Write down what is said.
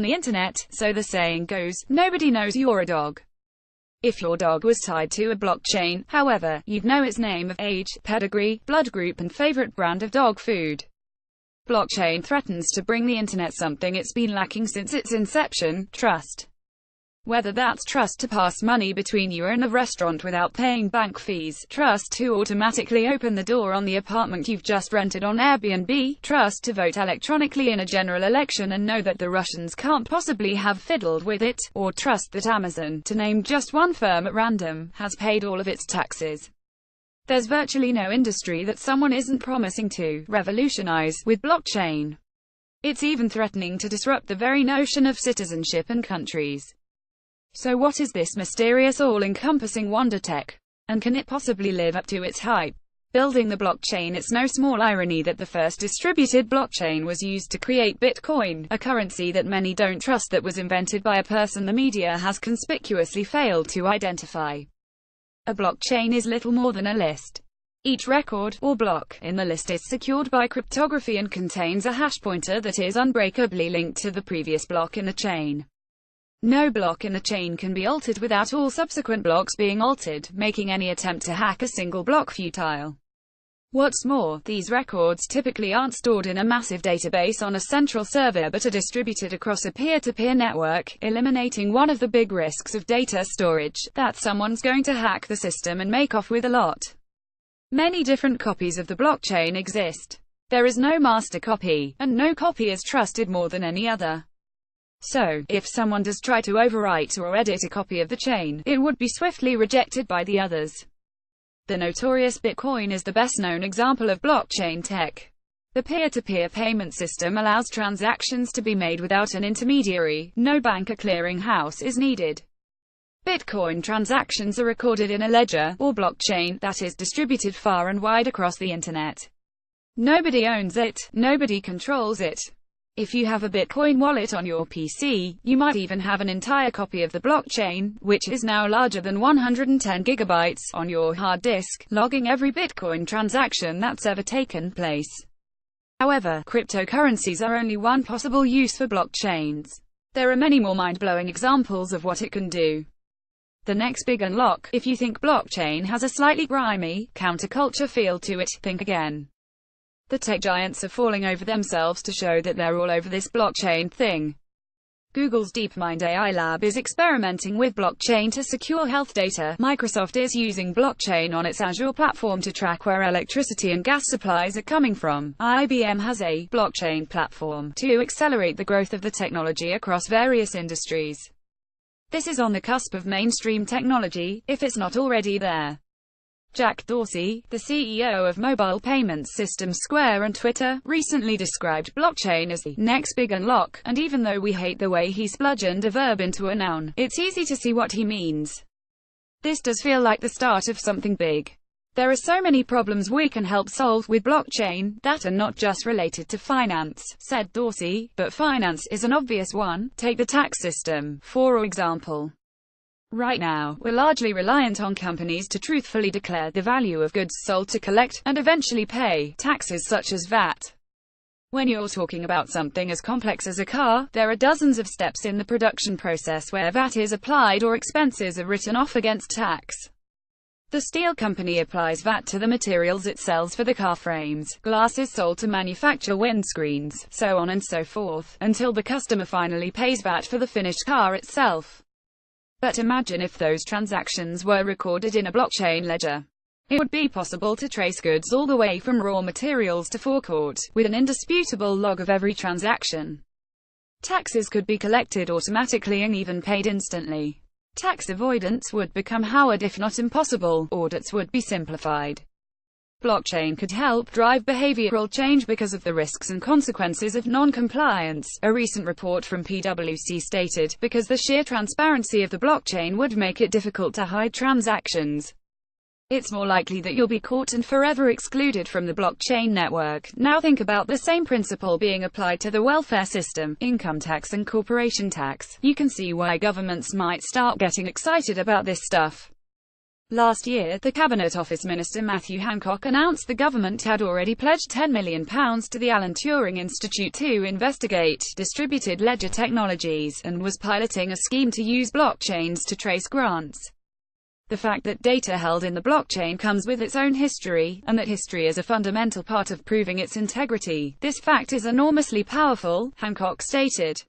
the internet, so the saying goes, nobody knows you're a dog. If your dog was tied to a blockchain, however, you'd know its name, of age, pedigree, blood group and favorite brand of dog food. Blockchain threatens to bring the internet something it's been lacking since its inception: trust. Whether that's trust to pass money between you and a restaurant without paying bank fees, trust to automatically open the door on the apartment you've just rented on Airbnb, trust to vote electronically in a general election and know that the Russians can't possibly have fiddled with it, or trust that Amazon, to name just one firm at random, has paid all of its taxes. There's virtually no industry that someone isn't promising to revolutionize with blockchain. It's even threatening to disrupt the very notion of citizenship and countries. So what is this mysterious all-encompassing wonder tech? And can it possibly live up to its hype? Building the blockchain. It's no small irony that the first distributed blockchain was used to create Bitcoin, a currency that many don't trust, that was invented by a person the media has conspicuously failed to identify. A blockchain is little more than a list. Each record, or block, in the list is secured by cryptography and contains a hash pointer that is unbreakably linked to the previous block in the chain. No block in the chain can be altered without all subsequent blocks being altered, making any attempt to hack a single block futile. What's more, these records typically aren't stored in a massive database on a central server but are distributed across a peer-to-peer network, eliminating one of the big risks of data storage: that someone's going to hack the system and make off with a lot. Many different copies of the blockchain exist. There is no master copy, and no copy is trusted more than any other. So, if someone does try to overwrite or edit a copy of the chain, it would be swiftly rejected by the others. The notorious Bitcoin is the best-known example of blockchain tech. The peer-to-peer payment system allows transactions to be made without an intermediary. No bank or clearing house is needed. Bitcoin transactions are recorded in a ledger, or blockchain, that is distributed far and wide across the internet. Nobody owns it, nobody controls it. If you have a Bitcoin wallet on your PC, you might even have an entire copy of the blockchain, which is now larger than 110 gigabytes, on your hard disk, logging every Bitcoin transaction that's ever taken place. However, cryptocurrencies are only one possible use for blockchains. There are many more mind-blowing examples of what it can do. The next big unlock: if you think blockchain has a slightly grimy, counterculture feel to it, think again. The tech giants are falling over themselves to show that they're all over this blockchain thing. Google's DeepMind AI lab is experimenting with blockchain to secure health data. Microsoft is using blockchain on its Azure platform to track where electricity and gas supplies are coming from. IBM has a blockchain platform to accelerate the growth of the technology across various industries. This is on the cusp of mainstream technology, if it's not already there. Jack Dorsey, the CEO of mobile payments system Square and Twitter, recently described blockchain as the next big unlock, and even though we hate the way he splurgeoned a verb into a noun, it's easy to see what he means. This does feel like the start of something big. There are so many problems we can help solve with blockchain, that are not just related to finance, said Dorsey, but finance is an obvious one. Take the tax system, for example. Right now, we're largely reliant on companies to truthfully declare the value of goods sold to collect, and eventually pay, taxes such as VAT. When you're talking about something as complex as a car, there are dozens of steps in the production process where VAT is applied or expenses are written off against tax. The steel company applies VAT to the materials it sells for the car frames, glass is sold to manufacture windscreens, so on and so forth, until the customer finally pays VAT for the finished car itself. But imagine if those transactions were recorded in a blockchain ledger. It would be possible to trace goods all the way from raw materials to forecourt, with an indisputable log of every transaction. Taxes could be collected automatically and even paid instantly. Tax avoidance would become hard if not impossible. Audits would be simplified. Blockchain could help drive behavioral change because of the risks and consequences of non-compliance. A recent report from PwC stated, because the sheer transparency of the blockchain would make it difficult to hide transactions. It's more likely that you'll be caught and forever excluded from the blockchain network. Now think about the same principle being applied to the welfare system, income tax and corporation tax. You can see why governments might start getting excited about this stuff. Last year, the Cabinet Office Minister Matthew Hancock announced the government had already pledged £10 million to the Alan Turing Institute to investigate distributed ledger technologies, and was piloting a scheme to use blockchains to trace grants. The fact that data held in the blockchain comes with its own history, and that history is a fundamental part of proving its integrity, this fact is enormously powerful, Hancock stated.